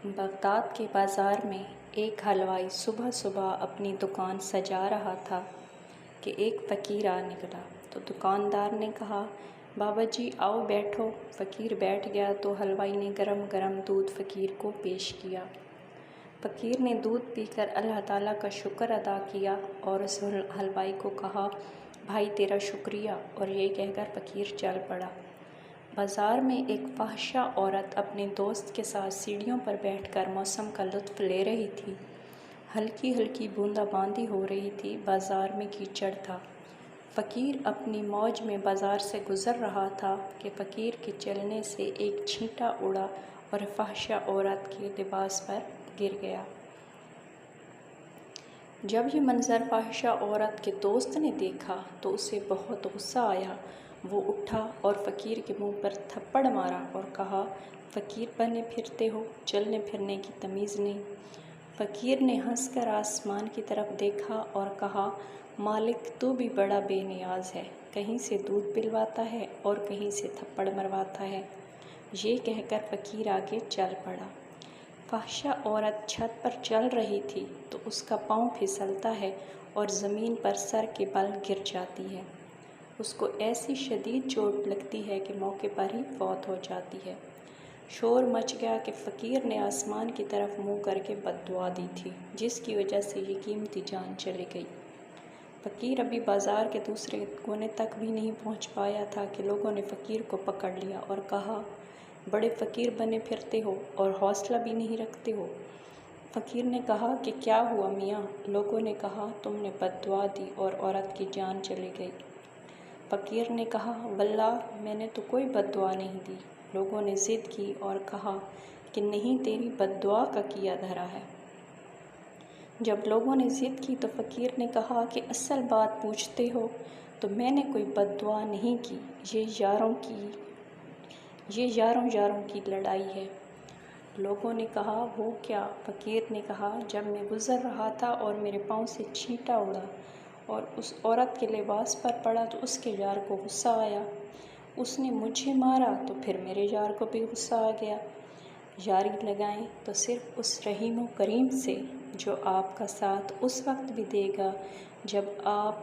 Baghdad کے بازار میں ایک حلوائی صبح صبح اپنی دکان سجا رہا تھا کہ ایک فقیر آ نکلا تو دکاندار نے کہا، بابا جی آؤ بیٹھو۔ فقیر بیٹھ گیا تو حلوائی نے گرم گرم دودھ فقیر کو پیش کیا۔ فقیر نے دودھ پی کر اللہ تعالیٰ کا شکر ادا کیا اور اس حلوائی کو کہا، بھائی تیرا شکریہ، اور یہ کہہ کر فقیر چل پڑا۔ بازار میں ایک فحشہ عورت اپنے دوست کے ساتھ سیڑھیوں پر بیٹھ کر موسم کا لطف لے رہی تھی۔ ہلکی ہلکی بوندا باندی ہو رہی تھی، بازار میں کیچڑ تھا۔ فقیر اپنی موج میں بازار سے گزر رہا تھا کہ فقیر کے چلنے سے ایک چھینٹا اڑا اور فحشہ عورت کے لباس پر گر گیا۔ جب یہ منظر فحشہ عورت کے دوست نے دیکھا تو اسے بہت غصہ آیا۔ وہ اٹھا اور فقیر کے منہ پر تھپڑ مارا اور کہا، فقیر بنے پھرتے ہو، چلنے پھرنے کی تمیز نہیں۔ فقیر نے ہنس کر آسمان کی طرف دیکھا اور کہا، مالک تو بھی بڑا بے نیاز ہے، کہیں سے دودھ پلواتا ہے اور کہیں سے تھپڑ مرواتا ہے۔ یہ کہہ کر فقیر آگے چل پڑا۔ فحشہ عورت چھت پر چل رہی تھی تو اس کا پاؤں پھسلتا ہے اور زمین پر سر کے بل گر جاتی ہے۔ اس کو ایسی شدید چوٹ لگتی ہے کہ موقع پر ہی فوت ہو جاتی ہے۔ شور مچ گیا کہ فقیر نے آسمان کی طرف منہ کر کے بد دعا دی تھی، جس کی وجہ سے یہ قیمتی جان چلی گئی۔ فقیر ابھی بازار کے دوسرے کونے تک بھی نہیں پہنچ پایا تھا کہ لوگوں نے فقیر کو پکڑ لیا اور کہا، بڑے فقیر بنے پھرتے ہو اور حوصلہ بھی نہیں رکھتے ہو۔ فقیر نے کہا کہ کیا ہوا میاں؟ لوگوں نے کہا، تم نے بد دعا دی اور عورت کی جان چلی گئی۔ فقیر نے کہا، واللہ میں نے تو کوئی بد دعا نہیں دی۔ لوگوں نے ضد کی اور کہا کہ نہیں، تیری بد دعا کا کیا دھرا ہے۔ جب لوگوں نے ضد کی تو فقیر نے کہا کہ اصل بات پوچھتے ہو تو میں نے کوئی بد دعا نہیں کی، یہ یاروں کی لڑائی ہے۔ لوگوں نے کہا، وہ کیا؟ فقیر نے کہا، جب میں گزر رہا تھا اور میرے پاؤں سے چھینٹا اڑا اور اس عورت کے لباس پر پڑا تو اس کے یار کو غصہ آیا۔ اس نے مجھے مارا تو پھر میرے یار کو بھی غصہ آ گیا۔ یاری لگائیں تو صرف اس رحیم و کریم سے جو آپ کا ساتھ اس وقت بھی دے گا جب آپ